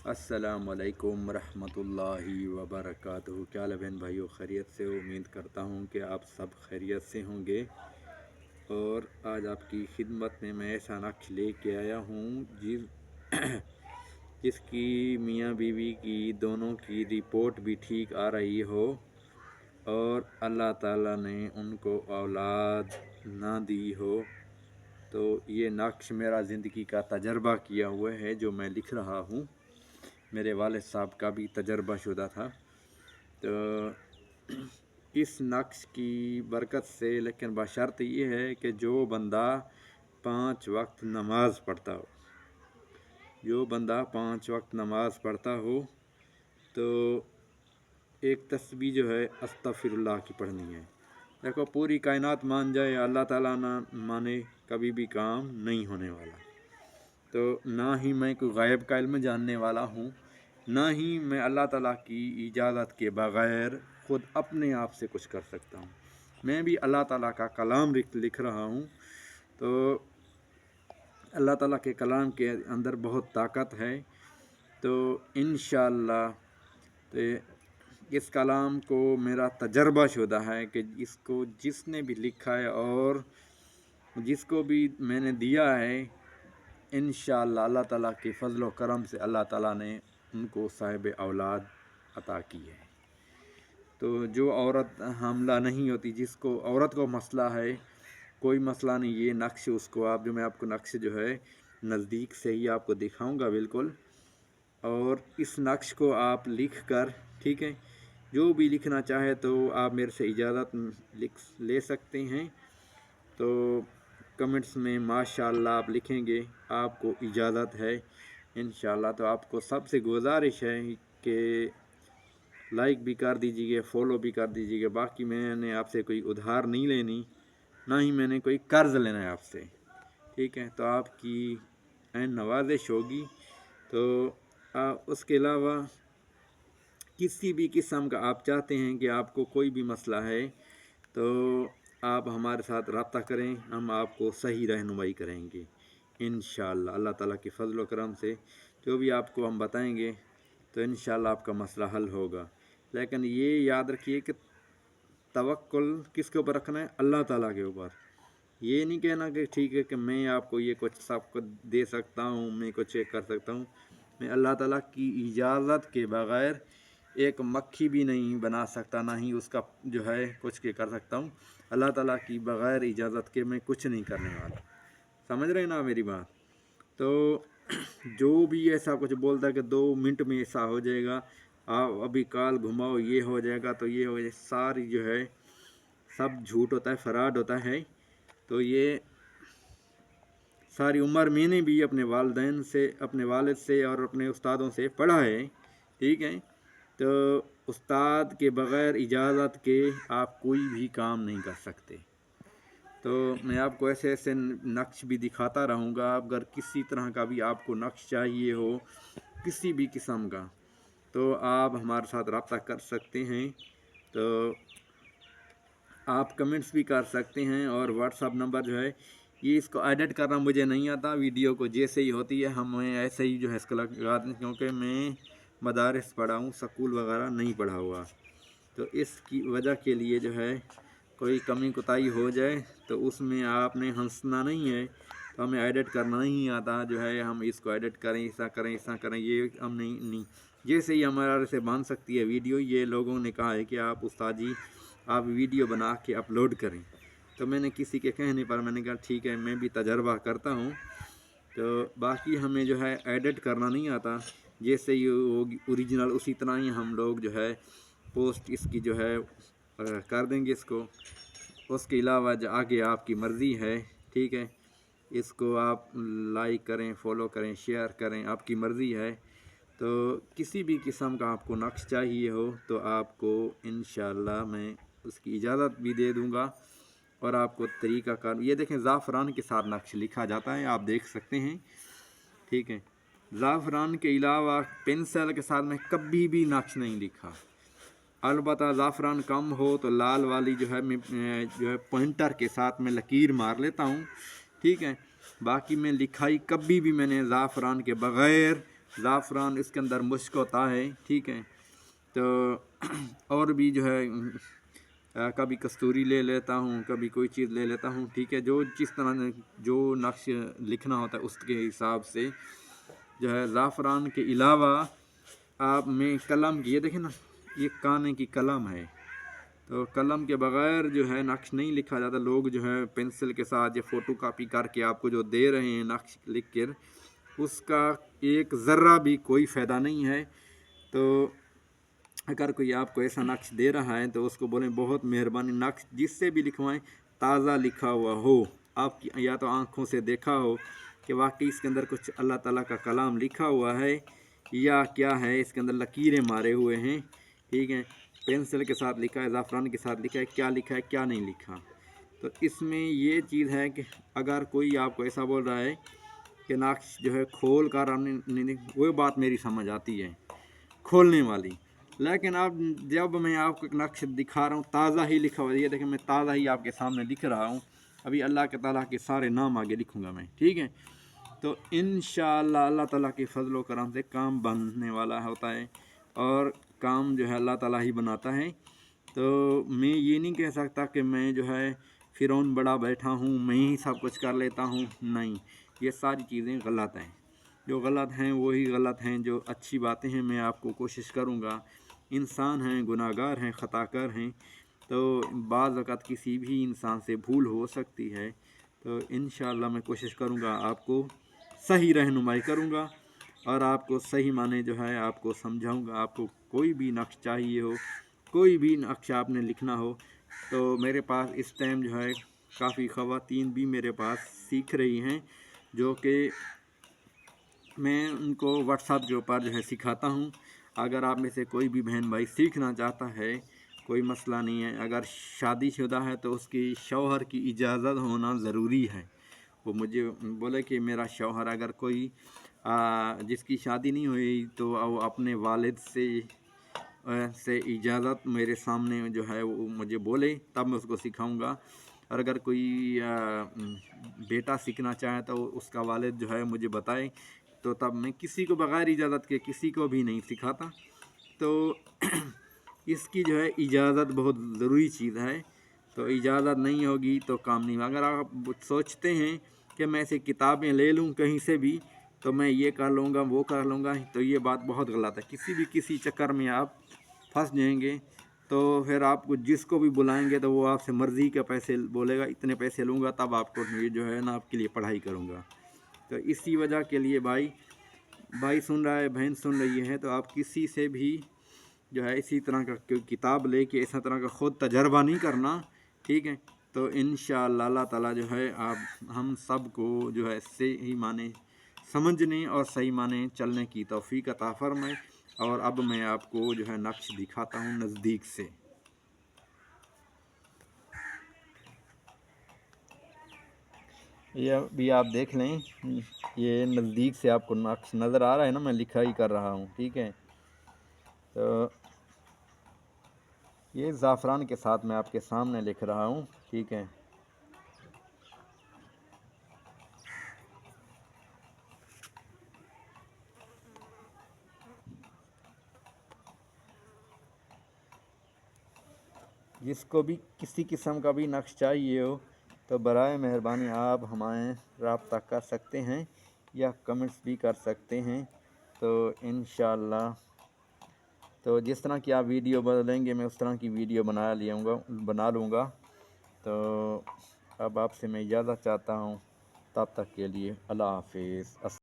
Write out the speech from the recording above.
अस्सलामुअलैकुम रहमतुल्लाहि वबरकातुहू। क्या हाल है बहन भाइयों, खैरियत से? उम्मीद करता हूँ कि आप सब खैरियत से होंगे। और आज आपकी खिदमत में मैं ऐसा नक्श लेके आया हूँ जिसकी मियाँ बीवी की दोनों की रिपोर्ट भी ठीक आ रही हो और अल्लाह ताला ने उनको औलाद ना दी हो। तो ये नक्श मेरा ज़िंदगी का तजर्बा किया हुआ है जो मैं लिख रहा हूँ। मेरे वालिद साहब का भी तजर्बा शुदा था। तो इस नक्श की बरकत से, लेकिन बशर्त ये है कि जो बंदा 5 वक्त नमाज पढ़ता हो, जो बंदा 5 वक्त नमाज पढ़ता हो, तो एक तस्बीह जो है अस्तगफिरुल्लाह की पढ़नी है। देखो, पूरी कायनात मान जाए, अल्लाह ताला ना माने, कभी भी काम नहीं होने वाला। तो ना ही मैं कोई गायब का इल्म जानने वाला हूँ, ना ही मैं अल्लाह ताला की इजाज़त के बग़ैर ख़ुद अपने आप से कुछ कर सकता हूँ। मैं भी अल्लाह ताला का कलाम लिख रहा हूँ। तो अल्लाह ताला के कलाम के अंदर बहुत ताकत है। तो इंशाअल्लाह तो इस कलाम को मेरा तजर्बा शुदा है कि इसको जिसने भी लिखा है और जिसको भी मैंने दिया है, इंशाअल्लाह अल्लाह ताला के फजल व करम से अल्लाह ताला ने उनको साहिब औलाद अता की है। तो जो औरत हामला नहीं होती, जिसको औरत को मसला है, कोई मसला नहीं, ये नक्श उसको आप जो मैं आपको नक्श जो है नज़दीक से ही आपको दिखाऊंगा बिल्कुल। और इस नक्श को आप लिख कर, ठीक है, जो भी लिखना चाहे तो आप मेरे से इजाज़त लिख ले सकते हैं। तो कमेंट्स में माशाअल्लाह आप लिखेंगे, आपको इजाज़त है इंशाअल्लाह। तो आपको सबसे गुजारिश है कि लाइक भी कर दीजिए, फॉलो भी कर दीजिएगा। बाकी मैंने आपसे कोई उधार नहीं लेनी, ना ही मैंने कोई कर्ज लेना है आपसे, ठीक है। तो आपकी नवाजिश होगी। तो उसके अलावा किसी भी किस्म का आप चाहते हैं कि आपको कोई भी मसला है, तो आप हमारे साथ रब्ता करें, हम आपको सही रहनुमाई करेंगे इंशाअल्लाह। अल्लाह ताला के फजल व करम से जो भी आपको हम बताएंगे, तो इंशाअल्लाह आपका मसला हल होगा। लेकिन ये याद रखिए कि तवक्कुल किसके ऊपर रखना है? अल्लाह ताला के ऊपर। ये नहीं कहना कि ठीक है कि मैं आपको ये कुछ सबको दे सकता हूँ, मैं कुछ ये कर सकता हूँ। मैं अल्लाह ताला की इजाज़त के बग़ैर एक मक्खी भी नहीं बना सकता, ना ही उसका जो है कुछ के कर सकता हूँ। अल्लाह ताला की बग़ैर इजाज़त के मैं कुछ नहीं करने वाला। समझ रहे हैं ना मेरी बात? तो जो भी ऐसा कुछ बोलता है कि 2 मिनट में ऐसा हो जाएगा, आप अभी काल घुमाओ, ये हो जाएगा, तो ये हो जाए, सारी जो है सब झूठ होता है, फ़राड होता है। तो ये सारी उम्र मैंने भी अपने वालिदैन से, अपने वालिद से और अपने उस्तादों से पढ़ा है, ठीक है। तो उस्ताद के बग़ैर इजाज़त के आप कोई भी काम नहीं कर सकते। तो मैं आपको ऐसे ऐसे नक्श भी दिखाता रहूँगा। अगर किसी तरह का भी आपको नक्श चाहिए हो, किसी भी किस्म का, तो आप हमारे साथ रब्ता कर सकते हैं। तो आप कमेंट्स भी कर सकते हैं। और व्हाट्सअप नंबर जो है, ये इसको एडिट करना मुझे नहीं आता। वीडियो को जैसे ही होती है हमें ऐसे ही जो है इसको लगा दें, क्योंकि मैं मदारिस पढ़ा हूँ, स्कूल वगैरह नहीं पढ़ा हुआ। तो इसकी वजह के लिए जो है कोई कमी कोताही हो जाए तो उसमें आपने हंसना नहीं है। तो हमें एडिट करना नहीं आता, जो है हम इसको एडिट करें, ऐसा करें, ऐसा करें, ये हम नहीं। जैसे ही हमारे से बन सकती है वीडियो, ये लोगों ने कहा है कि आप उस्ताद जी आप वीडियो बना के अपलोड करें। तो मैंने किसी के कहने पर मैंने कहा ठीक है, मैं भी तजर्बा करता हूँ। तो बाकी हमें जो है एडिट करना नहीं आता। जैसे ही होगी ओरिजिनल, उसी तरह ही हम लोग जो है पोस्ट इसकी जो है कर देंगे इसको। उसके अलावा जो आगे आपकी मर्ज़ी है, ठीक है, इसको आप लाइक करें, फॉलो करें, शेयर करें, आपकी मर्ज़ी है। तो किसी भी किस्म का आपको नक्श चाहिए हो तो आपको इंशाअल्लाह मैं उसकी इजाज़त भी दे दूँगा। और आपको तरीक़ा कार, ये देखें, ज़ाफ़रान के साथ नक्श लिखा जाता है, आप देख सकते हैं, ठीक है। ज़ाफ़रान के अलावा पेंसिल के साथ मैं कभी भी नक्श नहीं लिखा। अलबत्ता ज़ाफ़रान कम हो तो लाल वाली जो है मैं जो है पॉइंटर के साथ मैं लकीर मार लेता हूँ, ठीक है। बाकी मैं लिखाई कभी भी मैंने ज़ाफ़रान के बग़ैर ज़ाफ़रान इसके अंदर मुश्क होता है, ठीक है। तो और भी जो है कभी कस्तूरी ले लेता हूँ, कभी कोई चीज़ ले लेता हूँ, ठीक है। जो जिस तरह जो नक्श लिखना होता है उसके हिसाब से जो है। ज़ाफ़रान के अलावा आप में कलम की, ये देखें ना, ये काने की कलम है, तो कलम के बग़ैर जो है नक्श नहीं लिखा जाता। लोग जो है पेंसिल के साथ या फ़ोटो कापी करके आपको जो दे रहे हैं नक्श लिख कर, उसका एक ज़र्रा भी कोई फ़ायदा नहीं है। तो अगर कोई आपको ऐसा नक्श दे रहा है तो उसको बोलें बहुत मेहरबानी, नक्श जिससे भी लिखवाएं ताज़ा लिखा हुआ हो, आपकी या तो आँखों से देखा हो कि वाकई इसके अंदर कुछ अल्लाह ताला का कलाम लिखा हुआ है या क्या है, इसके अंदर लकीरें मारे हुए हैं, ठीक है। पेंसिल के साथ लिखा है, ज़ाफ़रान के साथ लिखा है, क्या लिखा है क्या नहीं लिखा। तो इसमें ये चीज़ है कि अगर कोई आपको ऐसा बोल रहा है कि नक्श जो है खोल कर नहीं, वो बात मेरी समझ आती है खोलने वाली, लेकिन अब जब मैं आपको एक नक्श दिखा रहा हूँ ताज़ा ही लिखा हुआ है, ये देखें मैं ताज़ा ही आपके सामने लिख रहा हूँ, अभी अल्लाह के ताला के सारे नाम आगे लिखूँगा मैं, ठीक है। तो इंशाअल्लाह अल्लाह ताला के फजल करम से काम बनने वाला होता है, और काम जो है अल्लाह ताला ही बनाता है। तो मैं ये नहीं कह सकता कि मैं जो है फ़िरौन बड़ा बैठा हूँ, मैं ही सब कुछ कर लेता हूँ, नहीं, ये सारी चीज़ें गलत हैं। जो गलत हैं वही गलत हैं, जो अच्छी बातें हैं मैं आपको कोशिश करूँगा। इंसान हैं, गुनाहगार हैं, ख़ताकार हैं, तो बाज़ वक़्त किसी भी इंसान से भूल हो सकती है। तो इंशाअल्लाह मैं कोशिश करूँगा आपको सही रहनुमाई करूँगा, और आपको सही माने जो है आपको समझाऊँगा। आपको कोई भी नक्श चाहिए हो, कोई भी नक्श आपने लिखना हो, तो मेरे पास इस टाइम जो है काफ़ी ख़वातीन भी मेरे पास सीख रही हैं, जो कि मैं उनको व्हाट्सएप के ऊपर जो है सिखाता हूँ। अगर आप में से कोई भी बहन भाई सीखना चाहता है, कोई मसला नहीं है। अगर शादीशुदा है तो उसकी शौहर की इजाज़त होना ज़रूरी है। वो मुझे बोले कि मेरा शौहर अगर कोई जिसकी शादी नहीं हुई तो वो अपने वालिद से इजाज़त मेरे सामने जो है वो मुझे बोले, तब मैं उसको सिखाऊंगा। और अगर कोई बेटा सीखना चाहे तो उसका वालिद जो है मुझे बताए, तो तब मैं किसी को बग़ैर इजाज़त के किसी को भी नहीं सिखाता। तो इसकी जो है इजाज़त बहुत ज़रूरी चीज़ है। तो इजाज़त नहीं होगी तो काम नहीं। अगर आप सोचते हैं कि मैं ऐसे किताबें ले लूँ कहीं से भी तो मैं ये कर लूँगा वो कर लूँगा, तो ये बात बहुत गलत है। किसी चक्कर में आप फंस जाएंगे, तो फिर आपको जिसको भी बुलाएंगे तो वो आपसे मर्ज़ी के पैसे बोलेगा, इतने पैसे लूँगा तब आपको ये जो है ना आपके लिए पढ़ाई करूँगा। तो इसी वजह के लिए भाई सुन रहा है, बहन सुन रही है, तो आप किसी से भी जो है इसी तरह का कोई किताब लेके इस तरह का ख़ुद तजर्बा नहीं करना, ठीक है। तो इंशाअल्लाह अल्लाह ताला जो है आप हम सब को जो है सही माने समझने और सही माने चलने की तौफीक अता फरमाए। और अब मैं आपको जो है नक्श दिखाता हूँ नज़दीक से। ये भी आप देख लें, ये नज़दीक से आपको नक्श नज़र आ रहा है ना, मैं लिखाई कर रहा हूँ, ठीक है। तो ये ज़ाफ़रान के साथ मैं आपके सामने लिख रहा हूँ, ठीक है। जिसको भी किसी किस्म का भी नक्श चाहिए हो तो बराए मेहरबानी आप हमारे रब्ता कर सकते हैं या कमेंट्स भी कर सकते हैं। तो इंशाअल्लाह तो जिस तरह की आप वीडियो बदलेंगे मैं उस तरह की वीडियो बना लूँगा। तो अब आपसे मैं इजाज़त चाहता हूँ, तब तक के लिए अल्लाह हाफ़िज़।